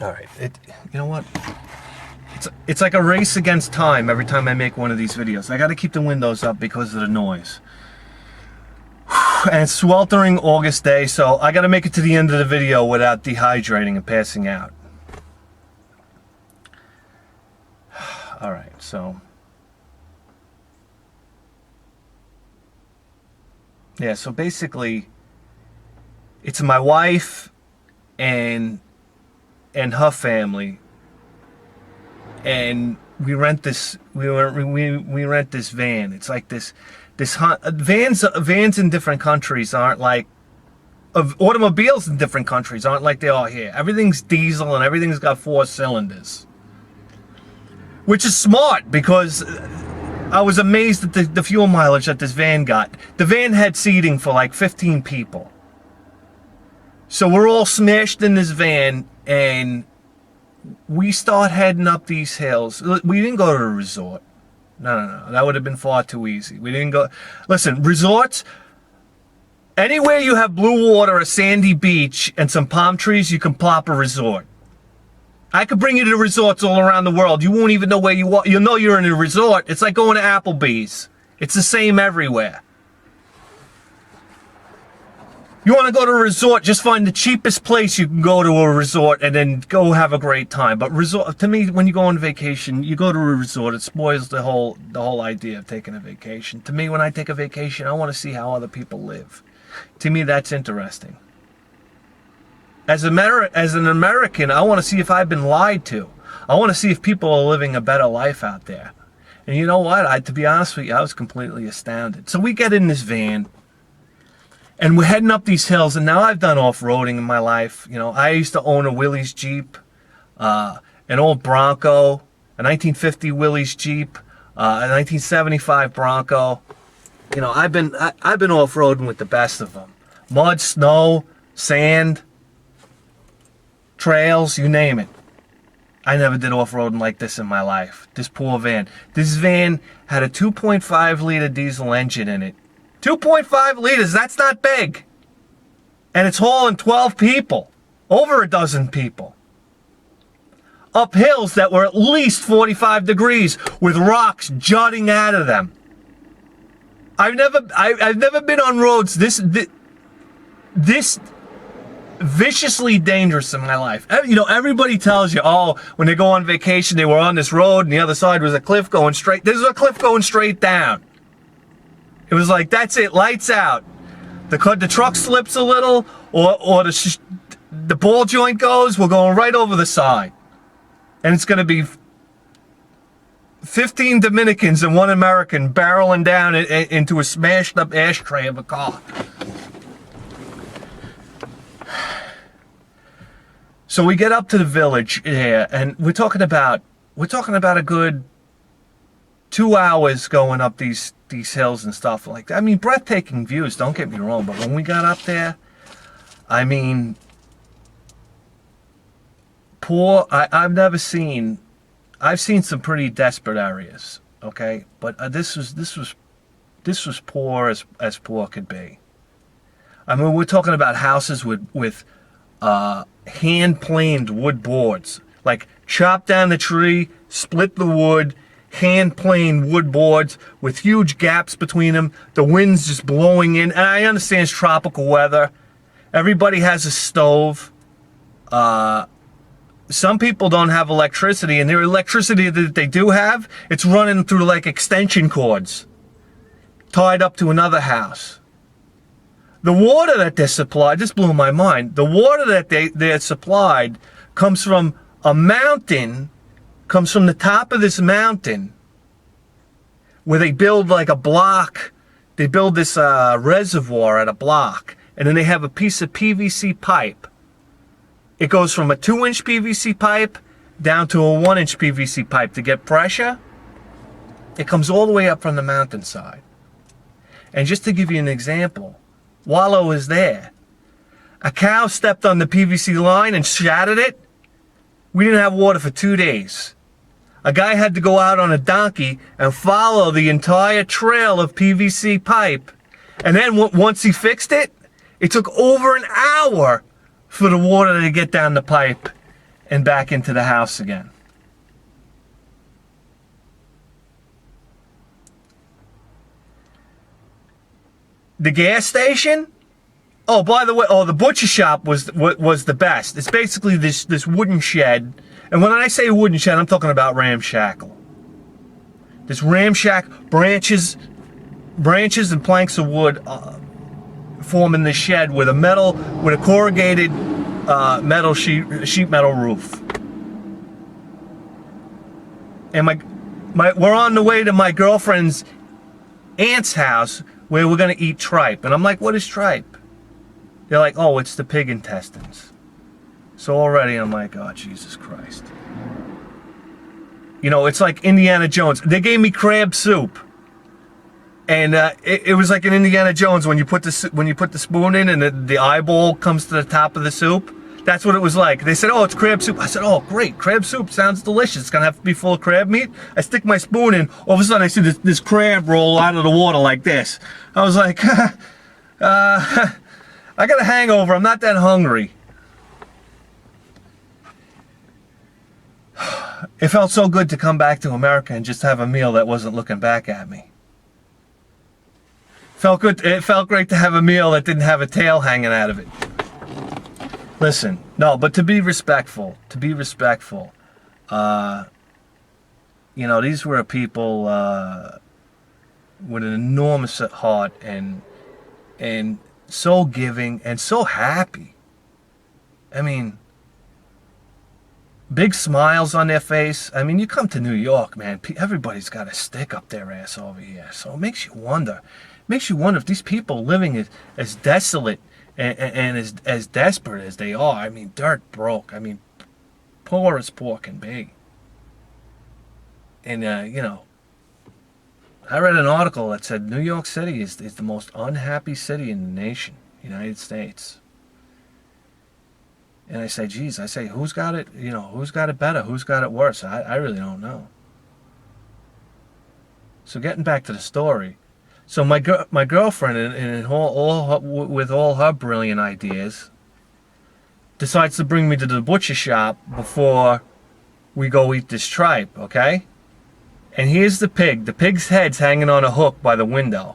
All right, you know what? It's like a race against time every time I make one of these videos. I got to keep the windows up because of the noise. And it's sweltering August day, so I got to make it to the end of the video without dehydrating and passing out. All right, so yeah, so basically it's my wife and her family, and we rent this we rent this van. It's like this vans in different countries aren't like automobiles in different countries aren't like they are here. Everything's diesel and everything's got 4 cylinders, which is smart because I was amazed at the fuel mileage that this van got. The van had seating for like 15 people. So we're all smashed in this van, and we start heading up these hills. We didn't go to a resort. No. That would have been far too easy. We didn't go. Listen, resorts, anywhere you have blue water, a sandy beach, and some palm trees, you can plop a resort. I could bring you to resorts all around the world. You won't even know where you are. You'll know you're in a resort. It's like going to Applebee's. It's the same everywhere. You want to go to a resort, just find the cheapest place you can go to a resort and then go have a great time. But resort, to me, when you go on vacation, you go to a resort, it spoils the whole idea of taking a vacation. To me, when I take a vacation, I want to see how other people live. To me, that's interesting. As an American, I want to see if I've been lied to. I want to see if people are living a better life out there. And you know what? To be honest with you, I was completely astounded. So we get in this van, and we're heading up these hills, and now I've done off-roading in my life. You know, I used to own a Willys Jeep, an old Bronco, a 1950 Willys Jeep, a 1975 Bronco. You know, I've been off-roading with the best of them. Mud, snow, sand, trails, you name it. I never did off-roading like this in my life. This poor van. This van had a 2.5 liter diesel engine in it. 2.5 liters, that's not big. And it's hauling 12 people, over a dozen people. Up hills that were at least 45 degrees with rocks jutting out of them. I've never been on roads this viciously dangerous in my life. You know, everybody tells you, oh, when they go on vacation, they were on this road and the other side was a cliff going straight. There's a cliff going straight down. It was like, that's it, lights out. The truck slips a little, or the ball joint goes, we're going right over the side. And it's going to be 15 Dominicans and 1 American barreling down into a smashed up ashtray of a car. So we get up to the village here, and we're talking about a good 2 hours going up these hills and stuff like that. I mean, breathtaking views, don't get me wrong, but when we got up there, I mean, I've seen some pretty desperate areas, okay? But this was poor as poor could be. I mean, we're talking about houses with hand-planed wood boards, like chop down the tree, split the wood, hand-planed wood boards with huge gaps between them, the wind's just blowing in. And I understand it's tropical weather. Everybody has a stove. Some people don't have electricity, and their electricity that they do have, it's running through like extension cords tied up to another house. The water that they're supplied, this blew my mind, the water that they're supplied comes from a mountain, comes from the top of this mountain, where they build like a block. They build this reservoir at a block, and then they have a piece of PVC pipe. It goes from a 2-inch PVC pipe down to a 1-inch PVC pipe to get pressure. It comes all the way up from the mountainside. And just to give you an example, while I was there, a cow stepped on the PVC line and shattered it. We didn't have water for 2 days. A guy had to go out on a donkey and follow the entire trail of PVC pipe. And then once he fixed it, it took over an hour for the water to get down the pipe and back into the house again. The gas station? Oh, by the way, the butcher shop was the best. It's basically this wooden shed. And when I say wooden shed, I'm talking about ramshackle. This ramshack, branches and planks of wood forming the shed with a corrugated metal sheet metal roof. And we're on the way to my girlfriend's aunt's house where we're gonna eat tripe. And I'm like, what is tripe? They're like, oh, it's the pig intestines. So already I'm like, oh, Jesus Christ. You know, it's like Indiana Jones. They gave me crab soup. And it was like in Indiana Jones when you put the spoon in and the eyeball comes to the top of the soup. That's what it was like. They said, oh, it's crab soup. I said, oh, great. Crab soup sounds delicious. It's going to have to be full of crab meat. I stick my spoon in. All of a sudden, I see this crab roll out of the water like this. I was like, I got a hangover. I'm not that hungry. It felt so good to come back to America and just have a meal that wasn't looking back at me. Felt good. It felt great to have a meal that didn't have a tail hanging out of it. Listen, no, but to be respectful, you know, these were people with an enormous heart and so giving and so happy. I mean, big smiles on their face. I mean, you come to New York, man, everybody's got a stick up their ass over here. So it makes you wonder. If these people living as desolate and as desperate as they are, I mean, dirt broke. I mean, poor as poor can be. And, you know, I read an article that said New York City is the most unhappy city in the nation, United States. And I say, geez, who's got it, who's got it better? Who's got it worse? I really don't know. So getting back to the story. So my girlfriend, with all her brilliant ideas, decides to bring me to the butcher shop before we go eat this tripe, okay? And here's the pig. The pig's head's hanging on a hook by the window.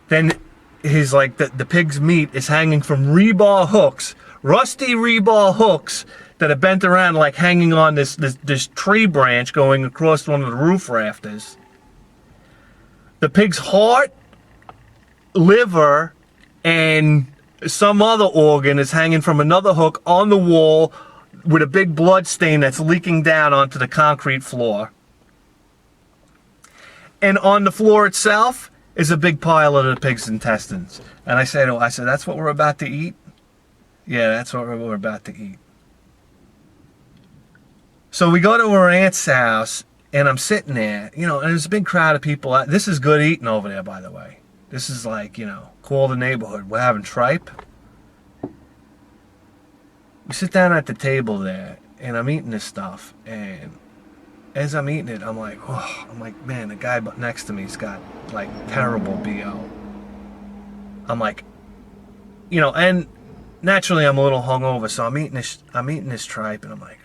Then the pig's meat is hanging from rebar hooks, rusty rebar hooks that are bent around like hanging on this tree branch going across one of the roof rafters. The pig's heart, liver, and some other organ is hanging from another hook on the wall with a big blood stain that's leaking down onto the concrete floor. And on the floor itself is a big pile of the pig's intestines. And I said, that's what we're about to eat? Yeah, that's what we're about to eat. So we go to her aunt's house, and I'm sitting there, and there's a big crowd of people. This is good eating over there, by the way. This is like, call the neighborhood. We're having tripe. We sit down at the table there, and I'm eating this stuff. And as I'm eating it, I'm like, man, the guy next to me's got, like, terrible BO. I'm like, and naturally I'm a little hungover, so I'm eating this tripe, and I'm like,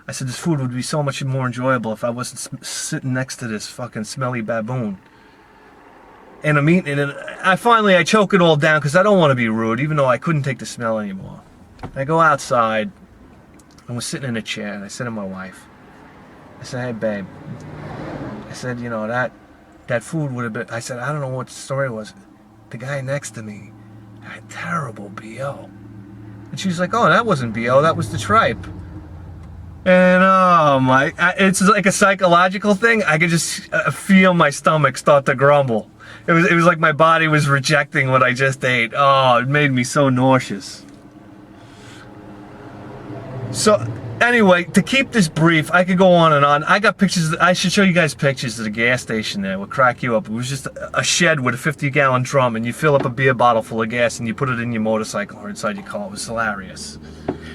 I said, this food would be so much more enjoyable if I wasn't sitting next to this fucking smelly baboon. And I'm eating it, and I choke it all down because I don't want to be rude, even though I couldn't take the smell anymore. I go outside, and we're sitting in a chair, and I said to my wife, I said, hey, babe. I said, that food would have been, I said, I don't know what the story was. The guy next to me had terrible BO. And she's like, oh, that wasn't BO, that was the tripe. And it's like a psychological thing. I could just feel my stomach start to grumble. It was like my body was rejecting what I just ate. Oh, it made me so nauseous. So anyway, to keep this brief, I could go on and on. I got pictures. I should show you guys pictures of the gas station there. It would crack you up. It was just a shed with a 50-gallon drum, and you fill up a beer bottle full of gas, and you put it in your motorcycle or inside your car. It was hilarious.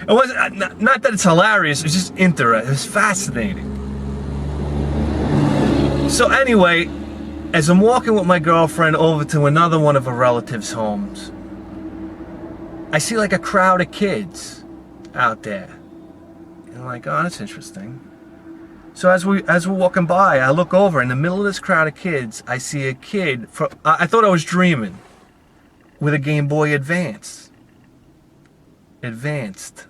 It wasn't, not that it's hilarious, it was just it was fascinating. So anyway, as I'm walking with my girlfriend over to another one of her relatives' homes, I see like a crowd of kids out there. And I'm like, oh, that's interesting. So as we're walking by, I look over in the middle of this crowd of kids. I see a kid. I thought I was dreaming. With a Game Boy Advance. Advance.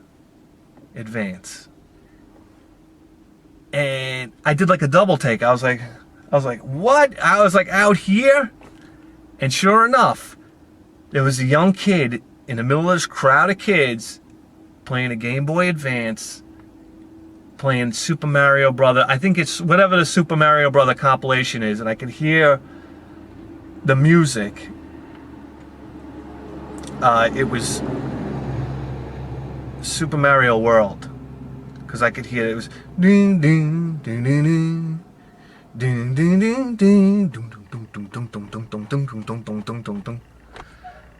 And I did like a double take. I was like, what? I was like, out here? And sure enough, there was a young kid in the middle of this crowd of kids playing a Game Boy Advance, playing Super Mario Brother. I think it's whatever the Super Mario Brother compilation is, and I could hear the music. It was Super Mario World, because I could hear it. It was ding ding ding ding ding ding ding ding ding.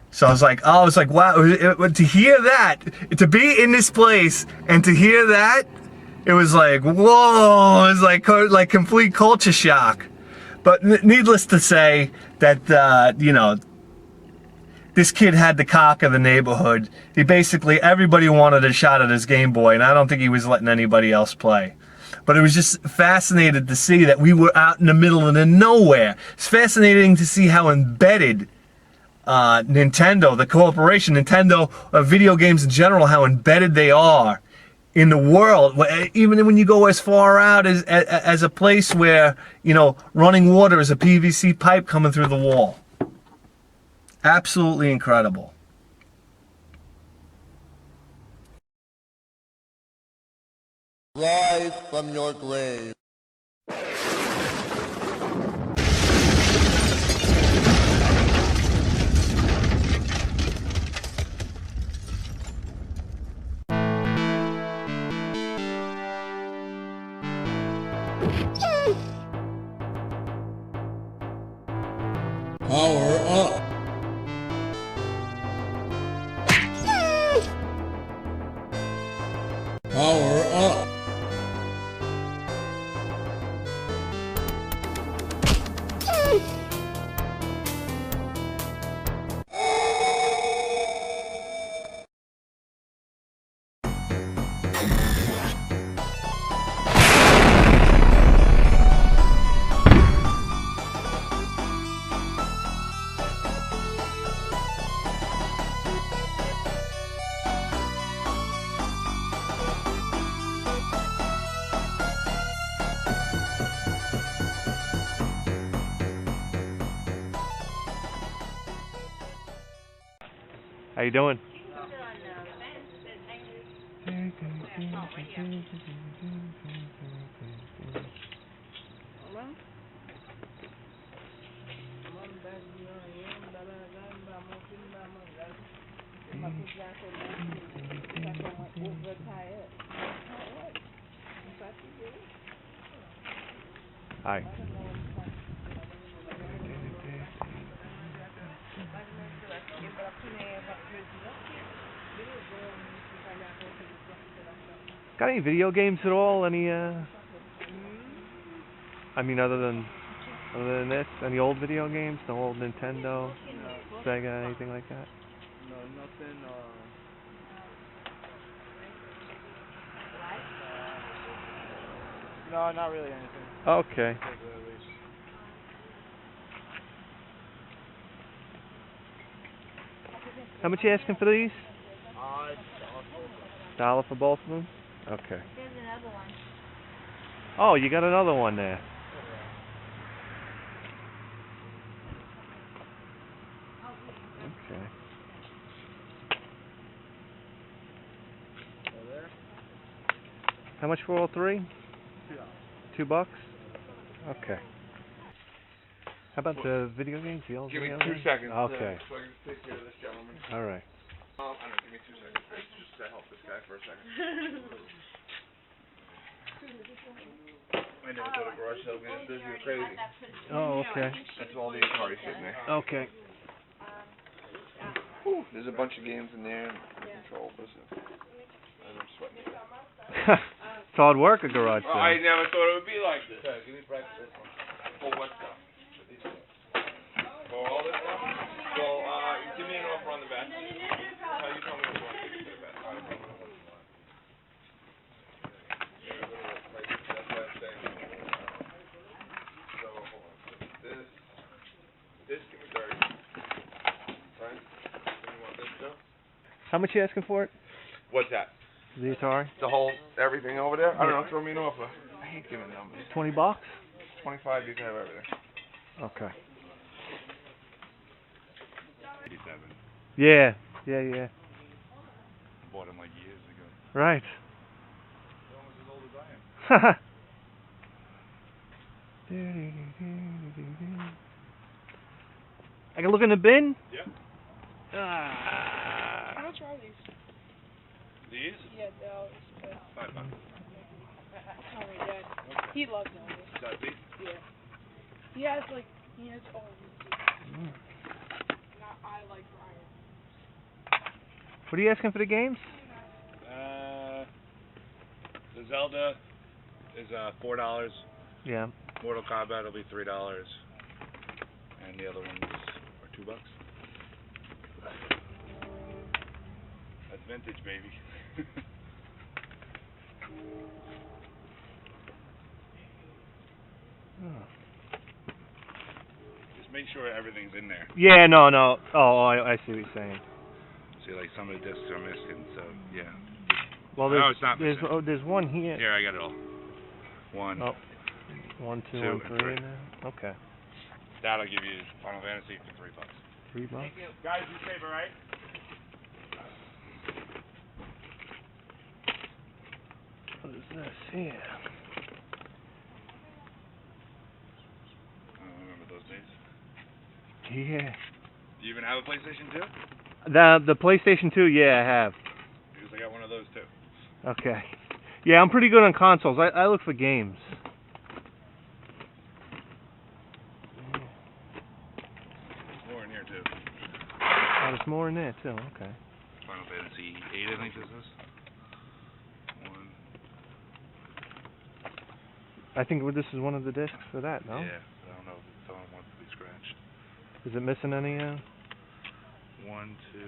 So I was like, wow, to hear that, to be in this place and to hear that, it was like, whoa, it was like complete culture shock. But needless to say that, you know, this kid had the cock of the neighborhood. He basically, everybody wanted a shot at his Game Boy, and I don't think he was letting anybody else play. But it was just fascinating to see that we were out in the middle of the nowhere. It's fascinating to see how embedded Nintendo, the corporation, Nintendo, video games in general, how embedded they are in the world. Even when you go as far out as a place where, you know, running water is a PVC pipe coming through the wall. Absolutely incredible. Rise from your grave. Power up. Power up. How you doing? Hi. Got any video games at all? Any I mean, other than this, any old video games? No old Nintendo, Sega, anything like that? No, nothing. No, not really anything. Okay. How much you asking for these? $1 for both of them? Okay. There's another one. Oh, you got another one there. Okay. How much for all three? $2. Okay. How about the video games? The old Give me video 2 games? seconds. Okay. So I can take care of this gentleman. All right. I don't know, give me 2 seconds. Just to help this guy for a second. I never thought a garage sale would be this crazy. Oh, okay. That's all the Atari sitting there. Okay. Whew, there's a bunch of games in there and control. Listen, I'm sweating. It's hard work, a garage sale. I never thought it would be like this. Give me practice. For what stuff? For all this stuff? Well, give me an offer on the back. How you tell me what you want to take it to the back. How much you asking for it? What's that? The Atari? The whole everything over there? I don't know. Throw me an offer. I hate giving numbers. $20? 25. You can have everything. Okay. 87. Yeah. Bought them like years ago. Right. They're almost as old as I am. I can look in the bin? Yeah. Ah. How much are these? These? Yeah, dollars. But $5. oh my dad, he loves Elvis. Is that these? Yeah. He has all of them. Not I like Brian. What are you asking for the games? The Zelda is $4. Yeah. Mortal Kombat will be $3, and the other ones are $2. That's vintage, baby. Just make sure everything's in there. Yeah, no. Oh, I see what you're saying. See, like some of the discs are missing, so yeah. Well, No, it's not there's missing. there's one here. Here, I got it all. One. Oh. 1, 2, Two, and and 3 three. in there. Okay. That'll give you Final Fantasy for $3. $3. Guys, you saver, right? What is this here? I don't remember those days. Yeah. Do you even have a PlayStation 2? The PlayStation 2, yeah, I have. Because I got one of those too. Okay. Yeah, I'm pretty good on consoles. I look for games. There's more in here too. Oh, there's more in there too. Okay. Final Fantasy 8, I think this is. One. I think this is one of the discs for that, no? Yeah, but I don't know if someone wants to be scratched. Is it missing any? 1, 2.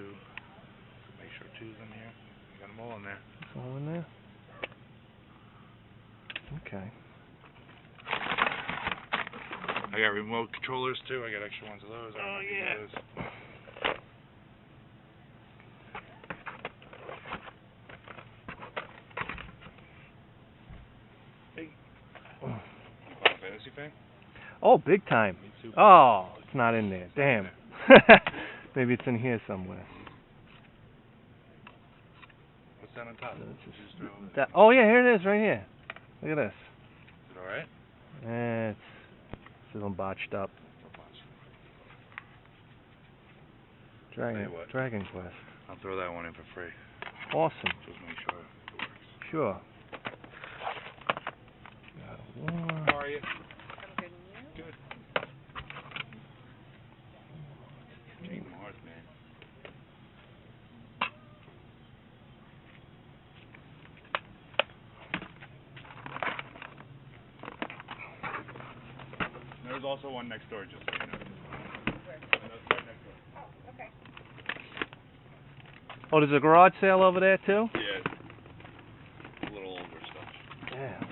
Make sure 2's in here. I got them all in there. It's all in there? Okay. I got remote controllers too. I got extra ones of those. I Oh, remember yeah. those. Hey. Final Fantasy fan? Oh, big time. Me too. Oh, it's not in there. not in Damn. Maybe it's in here somewhere. What's that on top? Just throw it. That, oh, yeah, here it is, right here. Look at this. Is it alright? It's still botched up. Dragon Tell you what. Dragon Quest. I'll throw that one in for free. Awesome. Just make sure it works. Sure. God of War. How are you? I'm good. And you? Good. Kingdom Hearts, man. There's also one next door, just so you know. Where? And that's right next door. Oh, okay. Oh, there's a garage sale over there too? Yeah. A little older stuff. Yeah.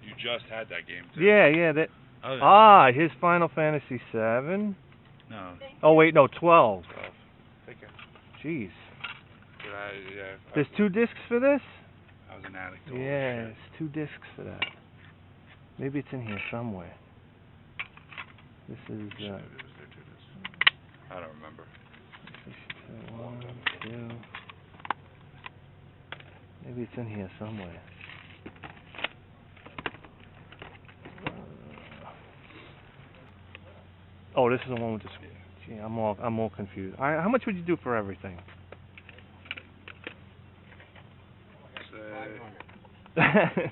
You just had that game, too. Yeah. That. Oh, yeah. Ah, here's Final Fantasy 7. No. Oh wait, no, 12. 12. Take care. Jeez. Yeah. There's 2 discs for this? I was an addict. to all this Yeah, shit. it's 2 discs for that. Maybe it's in here somewhere. This is Maybe it was there too. I don't remember. 1, 2. Maybe it's in here somewhere. Oh, this is the one with the. Gee, I'm all confused. All right, how much would you do for everything? Say,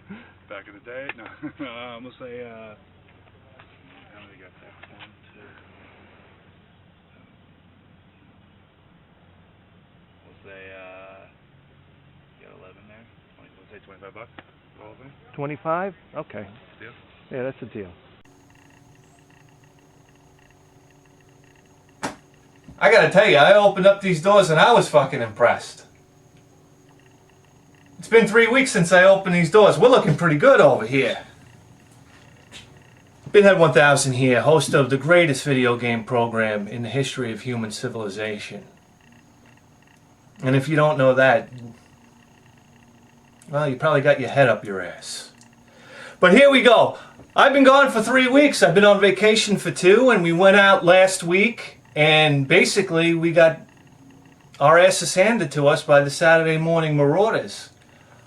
back in the day? No. I'm going to say, how many we got there? 1, 2. We'll say, you got 11 there. We'll say $25 for the whole thing. 25? Okay. Deal? Yeah, that's a deal. I gotta tell you, I opened up these doors and I was fucking impressed. It's been 3 weeks since I opened these doors. We're looking pretty good over here. Binhead 1000 here, host of the greatest video game program in the history of human civilization. And if you don't know that, well, you probably got your head up your ass. But here we go. I've been gone for 3 weeks. I've been on vacation for 2, and we went out last week, and basically we got our asses handed to us by the Saturday morning marauders.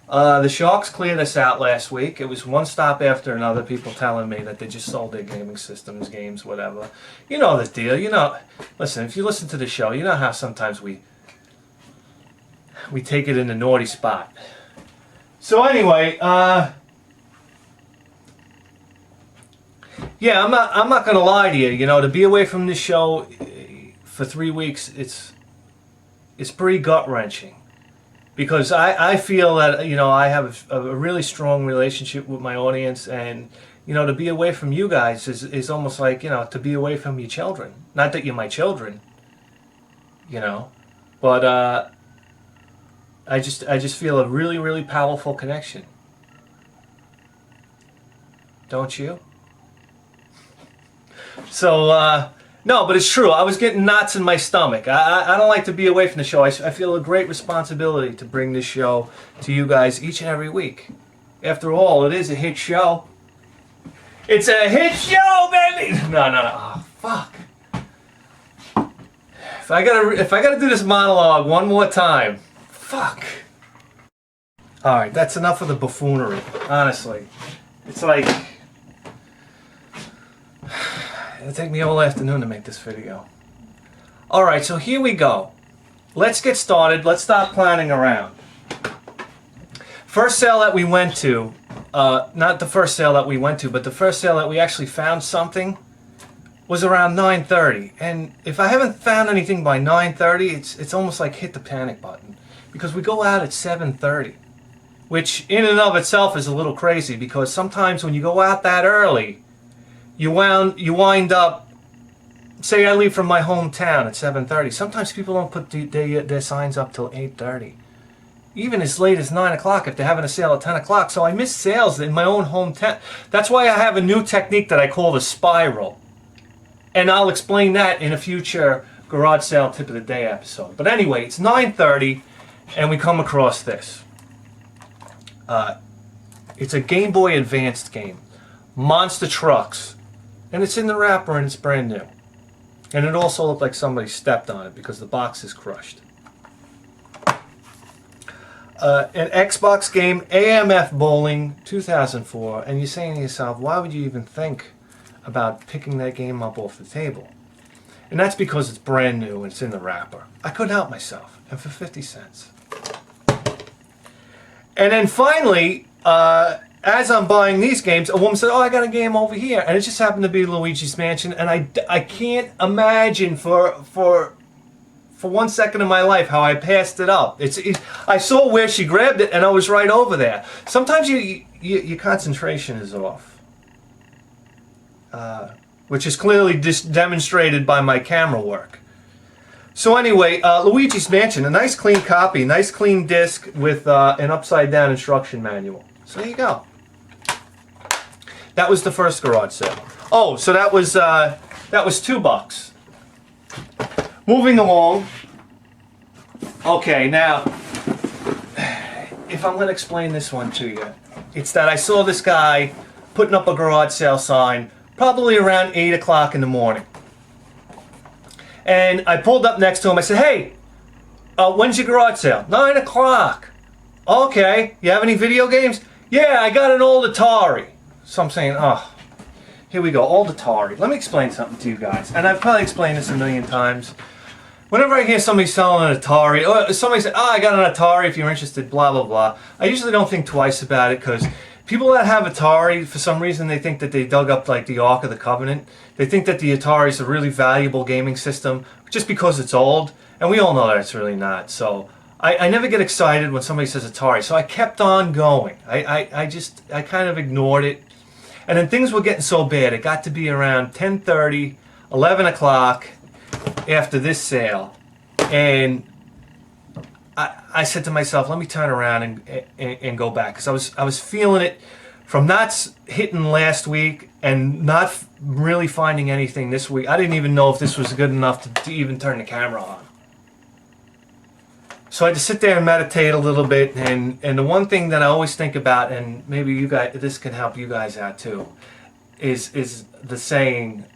The Sharks cleared us out last week. It was one stop after another, people telling me that they just sold their gaming systems, games, whatever. You know the deal. You know, listen, if you listen to the show, you know how sometimes we take it in the naughty spot. So anyway, yeah, I'm not gonna lie to you. You know, to be away from this show for 3 weeks, it's pretty gut wrenching, because I feel that, you know, I have a really strong relationship with my audience, and you know, to be away from you guys is almost like, you know, to be away from your children. Not that you're my children, you know, but I just feel a really, really powerful connection. Don't you? So, no, but it's true. I was getting knots in my stomach. I don't like to be away from the show. I feel a great responsibility to bring this show to you guys each and every week. After all, it is a hit show. It's a hit show, baby! No. Oh, fuck. If I gotta do this monologue one more time, fuck. Alright, that's enough of the buffoonery, honestly. It's like, it'll take me all afternoon to make this video. Alright, so here we go. Let's get started. Let's stop clowning around. First sale that we went to, not the first sale that we went to, but the first sale that we actually found something was around 9:30. And if I haven't found anything by 9:30, it's almost like hit the panic button. Because we go out at 7:30. Which in and of itself is a little crazy, because sometimes when you go out that early, you wind up, say I leave from my hometown at 7:30. Sometimes people don't put their signs up till 8:30. Even as late as 9 o'clock if they're having a sale at 10 o'clock. So I miss sales in my own hometown. That's why I have a new technique that I call the spiral. And I'll explain that in a future garage sale tip of the day episode. But anyway, it's 9:30 and we come across this. It's a Game Boy Advanced game. Monster Trucks. And it's in the wrapper and it's brand new. And it also looked like somebody stepped on it because the box is crushed. An Xbox game, AMF Bowling 2004, and you're saying to yourself, why would you even think about picking that game up off the table? And that's because it's brand new and it's in the wrapper. I couldn't help myself, and for 50 cents. And then finally, as I'm buying these games, a woman said, oh, I got a game over here, and it just happened to be Luigi's Mansion, and I can't imagine for 1 second of my life how I passed it up. I saw where she grabbed it and I was right over there. Sometimes your concentration is off, which is clearly demonstrated by my camera work. So anyway, Luigi's Mansion, a nice clean copy, nice clean disc with an upside down instruction manual. So there you go. That was the first garage sale. Oh, so that was $2. Moving along. Okay, now, if I'm going to explain this one to you, it's that I saw this guy putting up a garage sale sign probably around 8 o'clock in the morning. And I pulled up next to him. I said, hey, when's your garage sale? 9 o'clock. Okay, you have any video games? Yeah, I got an old Atari. So I'm saying, oh, here we go, old Atari. Let me explain something to you guys. And I've probably explained this a million times. Whenever I hear somebody selling an Atari, or somebody say, oh, I got an Atari if you're interested, blah, blah, blah, I usually don't think twice about it, because people that have Atari, for some reason, they think that they dug up like the Ark of the Covenant. They think that the Atari is a really valuable gaming system just because it's old, and we all know that it's really not. So I never get excited when somebody says Atari, so I kept on going. I kind of ignored it. And then things were getting so bad, it got to be around 10:30, 11 o'clock after this sale, and I said to myself, let me turn around and go back, because I was feeling it from not hitting last week and not really finding anything this week. I didn't even know if this was good enough to even turn the camera on. So I had to sit there and meditate a little bit, and the one thing that I always think about, and maybe you guys, this can help you guys out too, is the saying,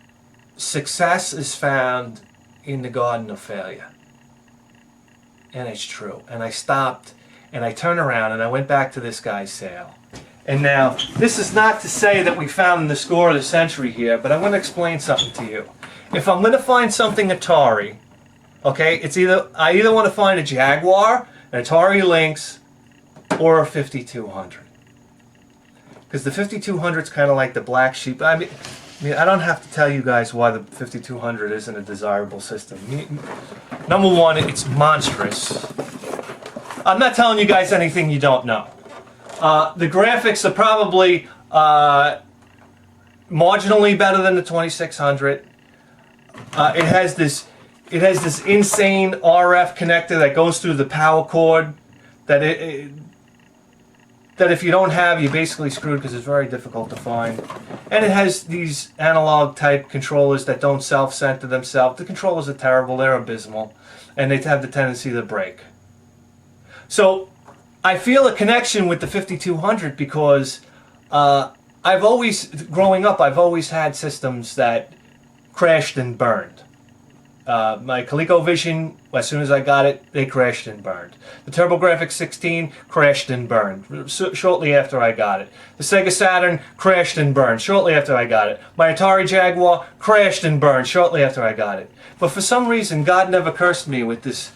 success is found in the garden of failure. And it's true. And I stopped, and I turned around, and I went back to this guy's sale. And now, this is not to say that we found the score of the century here, but I want to explain something to you. If I'm going to find something Atari, okay, I either want to find a Jaguar, an Atari Lynx, or a 5200. Because the 5200 is kind of like the black sheep. I mean, I don't have to tell you guys why the 5200 isn't a desirable system. Number one, it's monstrous. I'm not telling you guys anything you don't know. The graphics are probably marginally better than the 2600. It has this insane RF connector that goes through the power cord that that if you don't have, you're basically screwed because it's very difficult to find. And it has these analog type controllers that don't self-center themselves. The controllers are terrible, they're abysmal, and they have the tendency to break. So I feel a connection with the 5200 because growing up, I've always had systems that crashed and burned. My ColecoVision, as soon as I got it, they crashed and burned. The TurboGrafx 16 crashed and burned shortly after I got it. The Sega Saturn crashed and burned shortly after I got it. My Atari Jaguar crashed and burned shortly after I got it. But for some reason, God never cursed me with this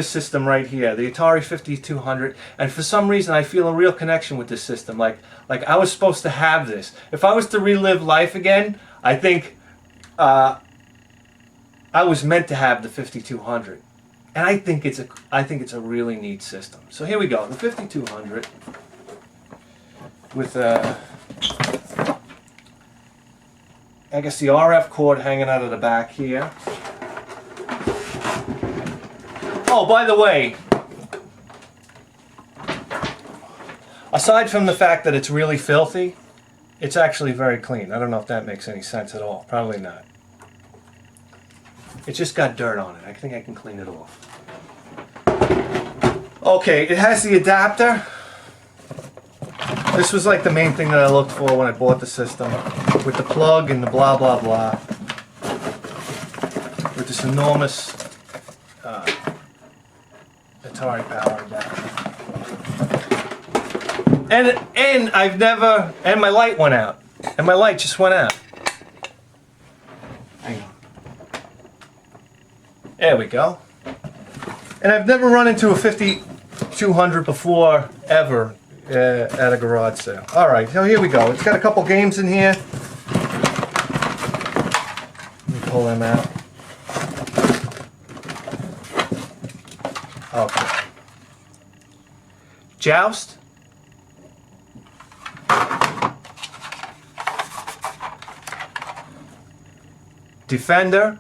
system right here, the Atari 5200, and for some reason I feel a real connection with this system. Like I was supposed to have this. If I was to relive life again, I think I was meant to have the 5200, and I think it's a really neat system. So here we go, the 5200 with I guess the RF cord hanging out of the back here. Oh, by the way, aside from the fact that it's really filthy, it's actually very clean. I don't know if that makes any sense at all. Probably not. It just got dirt on it. I think I can clean it off. Okay, it has the adapter. This was like the main thing that I looked for when I bought the system. With the plug and the blah blah blah. With this enormous Atari power adapter. And and my light went out. And my light just went out. Hang on. There we go. And I've never run into a 5200 before, ever, at a garage sale. Alright, so here we go. It's got a couple games in here. Let me pull them out. Okay. Joust. Defender.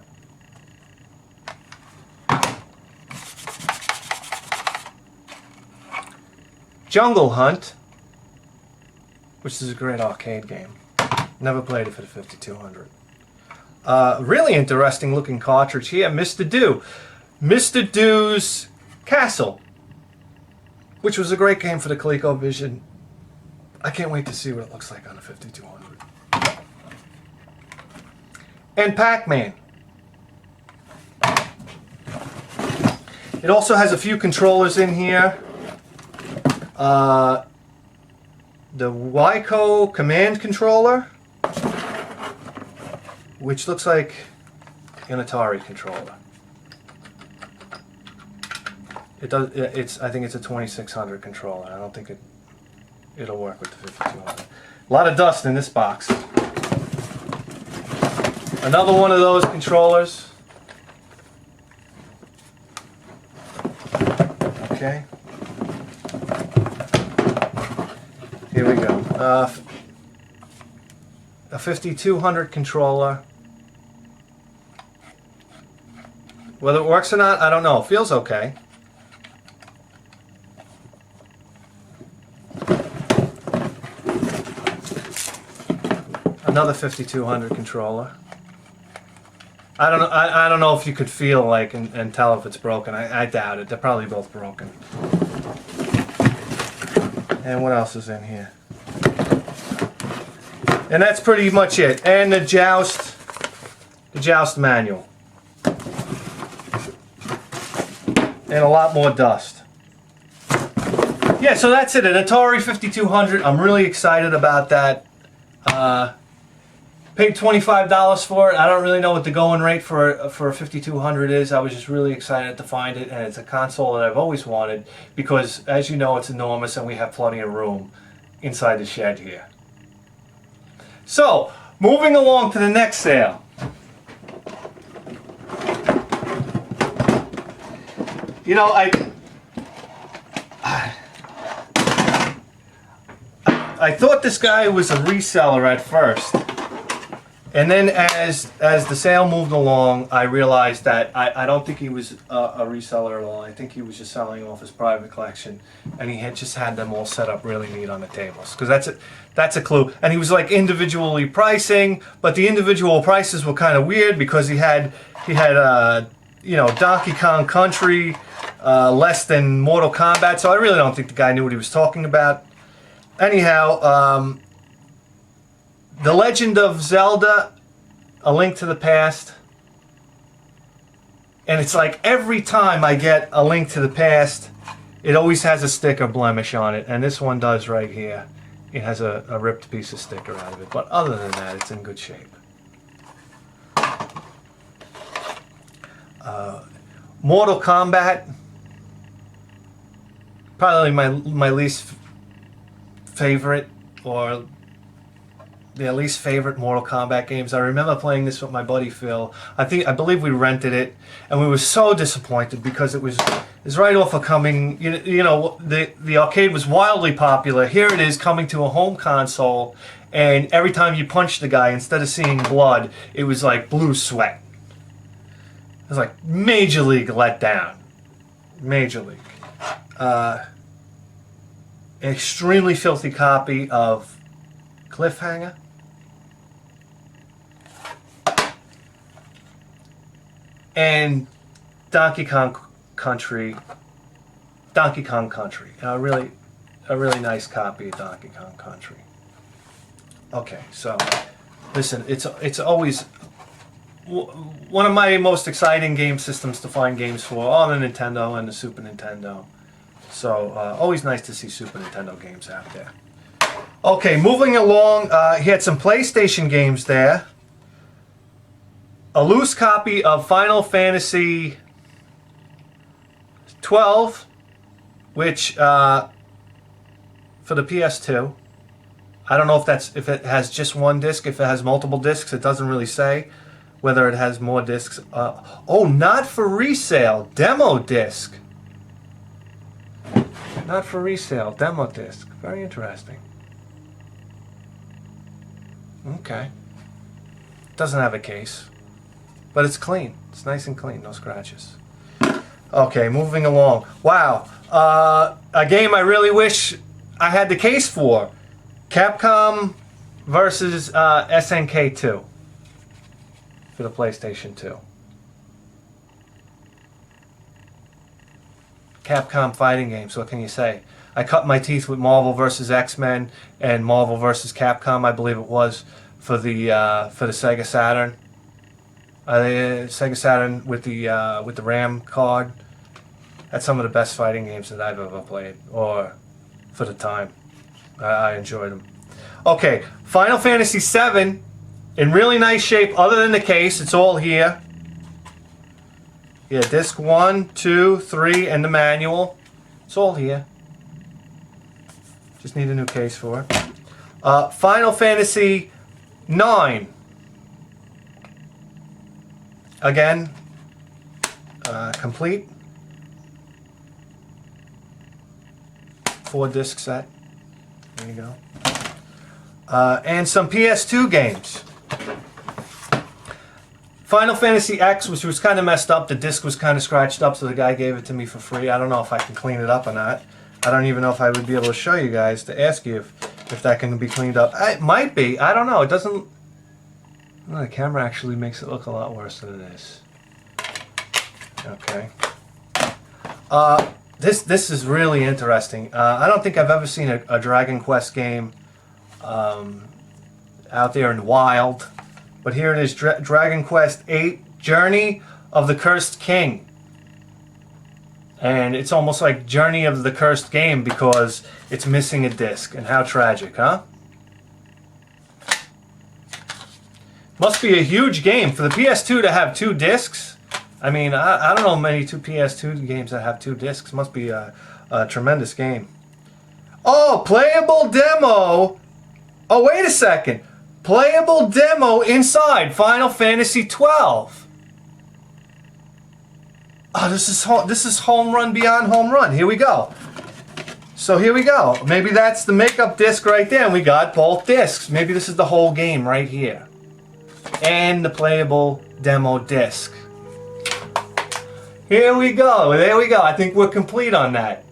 Jungle Hunt, which is a great arcade game. Never played it for the 5200. Really interesting looking cartridge here, Mr. Do. Mr. Do's Castle, which was a great game for the ColecoVision. I can't wait to see what it looks like on the 5200. And Pac-Man. It also has a few controllers in here. The Wyco command controller, which looks like an Atari controller. It does. I think it's a 2600 controller. I don't think it'll work with the 5200. A lot of dust in this box. Another one of those controllers. Okay. Here we go. A 5200 controller. Whether it works or not, I don't know. It feels okay. Another 5200 controller. I don't know. I don't know if you could feel like and tell if it's broken. I doubt it. They're probably both broken. And what else is in here? And that's pretty much it. And the joust manual. And a lot more dust. Yeah, so that's it. An Atari 5200. I'm really excited about that. Paid $25 for it. I don't really know what the going rate for a 5200 is. I was just really excited to find it, and it's a console that I've always wanted because, as you know, it's enormous and we have plenty of room inside the shed here. So, moving along to the next sale. You know, I thought this guy was a reseller at first. And then as the sale moved along, I realized that I don't think he was a reseller at all. I think he was just selling off his private collection, and he had just had them all set up really neat on the tables. Because that's a clue. And he was like individually pricing, but the individual prices were kind of weird because he had you know, Donkey Kong Country less than Mortal Kombat. So I really don't think the guy knew what he was talking about. Anyhow. The Legend of Zelda, A Link to the Past. And it's like every time I get A Link to the Past, it always has a sticker blemish on it. And this one does right here. It has a ripped piece of sticker out of it. But other than that, it's in good shape. Mortal Kombat. Probably my least favorite, or the least favorite Mortal Kombat games. I remember playing this with my buddy Phil. I believe we rented it, and we were so disappointed because it was right off of coming. You know, the arcade was wildly popular. Here it is coming to a home console, and every time you punched the guy, instead of seeing blood, it was like blue sweat. It was like Major League letdown. Major League. An extremely filthy copy of Cliffhanger. And Donkey Kong Country. A really nice copy of Donkey Kong Country. Okay, so listen, it's always one of my most exciting game systems to find games for, all the Nintendo and the Super Nintendo. So always nice to see Super Nintendo games out there. Okay, moving along, he had some PlayStation games there. A loose copy of Final Fantasy 12, which for the PS2. I don't know if it has just one disc. If it has multiple discs, it doesn't really say whether it has more discs. Oh, not for resale, demo disc. Not for resale, demo disc. Very interesting. Okay. Doesn't have a case. But it's clean. It's nice and clean. No scratches. Okay, moving along. Wow. A game I really wish I had the case for. Capcom versus SNK 2. For the PlayStation 2. Capcom fighting games. What can you say? I cut my teeth with Marvel vs. X-Men and Marvel vs. Capcom, I believe it was, for the Sega Saturn. Sega Saturn with the RAM card. That's some of the best fighting games that I've ever played, or for the time. I enjoyed them. Okay, Final Fantasy VII, in really nice shape. Other than the case, it's all here. Yeah, disc 1, 2, 3, and the manual. It's all here. Just need a new case for it. Final Fantasy 9. Again, complete. 4-disc set. There you go. And some PS2 games. Final Fantasy X, which was kind of messed up. The disc was kind of scratched up, so the guy gave it to me for free. I don't know if I can clean it up or not. I don't even know if I would be able to show you guys to ask you if that can be cleaned up. It might be. I don't know. It doesn't Oh, the camera actually makes it look a lot worse than it is. Okay. This is really interesting. I don't think I've ever seen a Dragon Quest game out there in the wild. But here it is, Dragon Quest VIII, Journey of the Cursed King. And it's almost like Journey of the Cursed Game because it's missing a disc. And how tragic, huh? Must be a huge game. For the PS2 to have 2 discs, I mean, I don't know many PS2 games that have 2 discs. Must be a tremendous game. Oh, playable demo. Oh, wait a second. Playable demo inside Final Fantasy 12. Oh, this is home run beyond home run. Here we go. So here we go. Maybe that's the makeup disc right there, and we got both discs. Maybe this is the whole game right here. And the playable demo disc. Here we go. There we go. I think we're complete on that.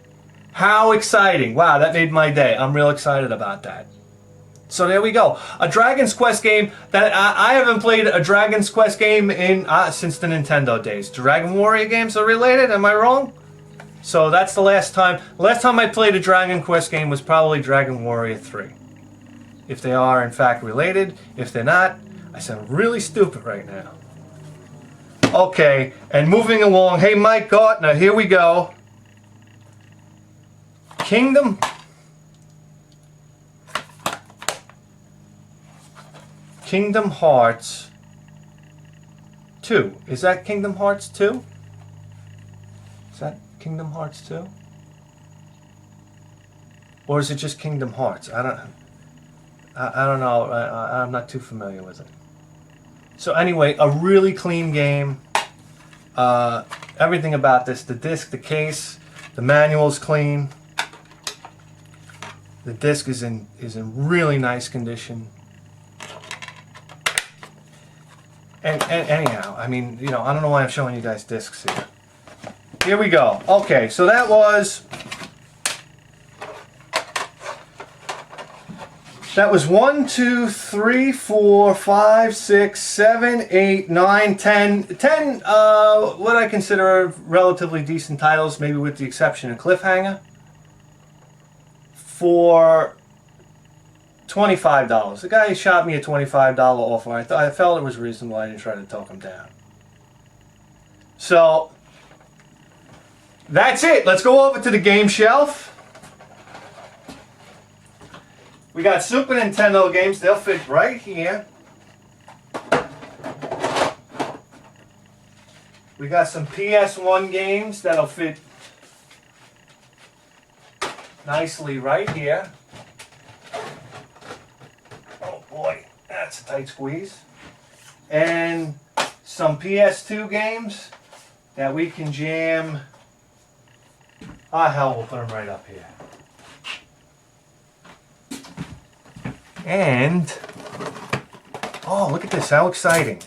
How exciting. Wow, that made my day. I'm real excited about that. So there we go. A Dragon's Quest game that I haven't played a Dragon's Quest game in since the Nintendo days. Dragon Warrior games are related, am I wrong? So that's the last time. Last time I played a Dragon Quest game was probably Dragon Warrior 3. If they are in fact related, if they're not, I sound really stupid right now. Okay, and moving along. Hey, Mike Gartner, here we go. Kingdom Hearts 2. Is that Kingdom Hearts 2? Is that Kingdom Hearts 2? Or is it just Kingdom Hearts? I don't know. I'm not too familiar with it. So anyway, a really clean game. Everything about this, the disc, the case, the manual's clean. The disc is in really nice condition. And anyhow, I mean, you know, I don't know why I'm showing you guys discs here. Here we go. Okay, so that was 1, 2, 3, 4, 5, 6, 7, 8, 9, 10. 10 what I consider relatively decent titles, maybe with the exception of Cliffhanger, for $25. The guy shot me a $25 offer. I felt it was reasonable. I didn't try to talk him down. So that's it. Let's go over to the game shelf. We got Super Nintendo games. They'll fit right here. We got some PS1 games that'll fit nicely right here. Oh boy, that's a tight squeeze. And some PS2 games that we can jam. Ah, hell, we'll put them right up here. And, oh, look at this, how exciting.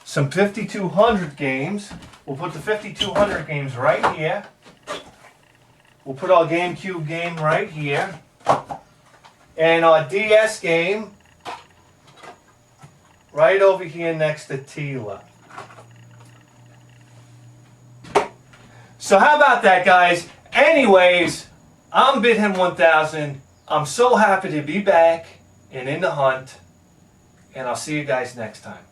Some 5200 games. We'll put the 5200 games right here. We'll put our GameCube game right here. And our DS game right over here next to Tila. So how about that, guys? Anyways, I'm BitHim 1000. I'm so happy to be back and in the hunt. And I'll see you guys next time.